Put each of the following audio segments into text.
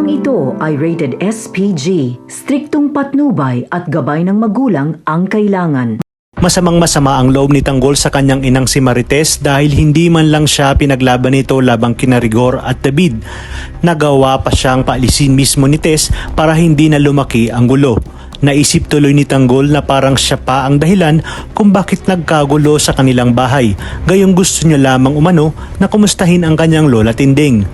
Programang ito ay rated SPG, striktong patnubay at gabay ng magulang ang kailangan. Masamang-masama ang loob ni Tanggol sa kanyang inang si Marites dahil hindi man lang siya pinaglaban nito labang kina Rigor at David. Nagawa pa siyang paalisin mismo ni Tess para hindi na lumaki ang gulo. Naisip tuloy ni Tanggol na parang siya pa ang dahilan kung bakit nagkagulo sa kanilang bahay. Gayong gusto niya lamang umano na kumustahin ang kanyang lola Tinding.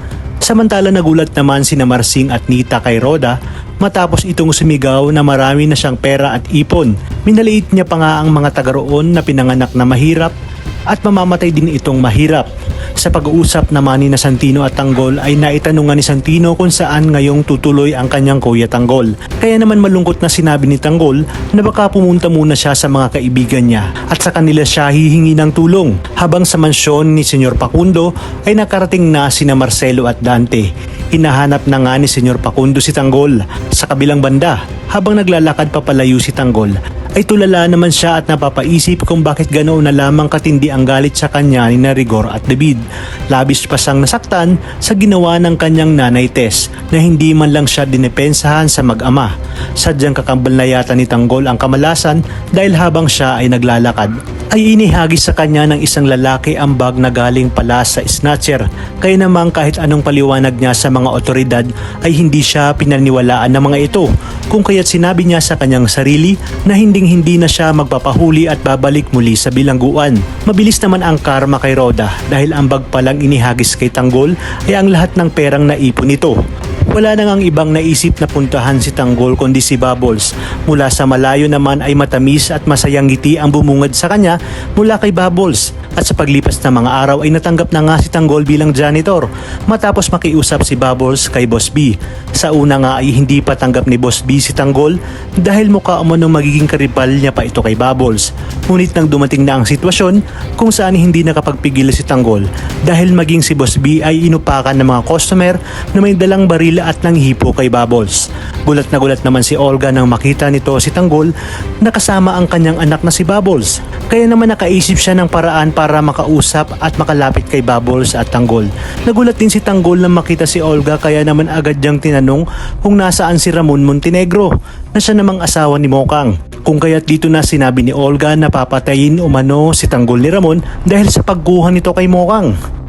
Samantala nagulat naman sina Marsing at Nita kay Roda matapos itong sumigaw na marami na siyang pera at ipon. Minaliit niya pa nga ang mga taga roon na pinanganak na mahirap at mamamatay din itong mahirap. Sa pag-uusap naman ni Santino at Tanggol ay naitanungan ni Santino kung saan ngayong tutuloy ang kanyang kuya Tanggol. Kaya naman malungkot na sinabi ni Tanggol na baka pumunta muna siya sa mga kaibigan niya at sa kanila siya hihingi ng tulong. Habang sa mansyon ni Senyor Pacundo ay nakarating na sina Marcelo at Dante. Hinahanap na nga ni Senyor Pacundo si Tanggol. Sa kabilang banda, habang naglalakad papalayo si Tanggol, ay tulala naman siya at napapaisip kung bakit ganoon na lamang katindi ang galit sa kanya ni Rigor at David. Labis pa siyang nasaktan sa ginawa ng kanyang nanay Tess na hindi man lang siya dinepensahan sa mag-ama. Sadyang kakambal na yata ni Tanggol ang kamalasan dahil habang siya ay naglalakad ay inihagis sa kanya ng isang lalaki ang bag na galing pala sa snatcher. Kaya naman kahit anong paliwanag niya sa mga otoridad ay hindi siya pinaniwalaan ng mga ito. Kung kaya't sinabi niya sa kanyang sarili na hindi na siya magpapahuli at babalik muli sa bilangguan. Mabilis naman ang karma kay Roda dahil ang bag palang inihagis kay Tanggol ay ang lahat ng perang naipon nito. Wala nang ang ibang naisip na puntahan si Tanggol kundi si Bubbles. Mula sa malayo naman ay matamis at masayang ngiti ang bumungad sa kanya mula kay Bubbles. At sa paglipas ng mga araw ay natanggap na nga si Tanggol bilang janitor matapos makiusap si Bubbles kay Boss B. Sa una nga ay hindi pa tanggap ni Boss B si Tanggol dahil mukha umanong magiging karibal niya pa ito kay Bubbles. Ngunit nang dumating na ang sitwasyon kung saan hindi nakapagpigil si Tanggol dahil maging si Boss B ay inupakan ng mga customer na may dalang baril at nang hipo kay Bubbles. Gulat na gulat naman si Olga nang makita nito si Tanggol na kasama ang kanyang anak na si Bubbles. Kaya naman nakaisip siya ng paraan para makausap at makalapit kay Bubbles at Tanggol. Nagulat din si Tanggol nang makita si Olga kaya naman agad niyang tinanong kung nasaan si Ramon Montenegro na siya namang asawa ni Mokang. Kung kaya't dito na sinabi ni Olga na papatayin umano si Tanggol ni Ramon dahil sa pagkuha nito kay Mokang.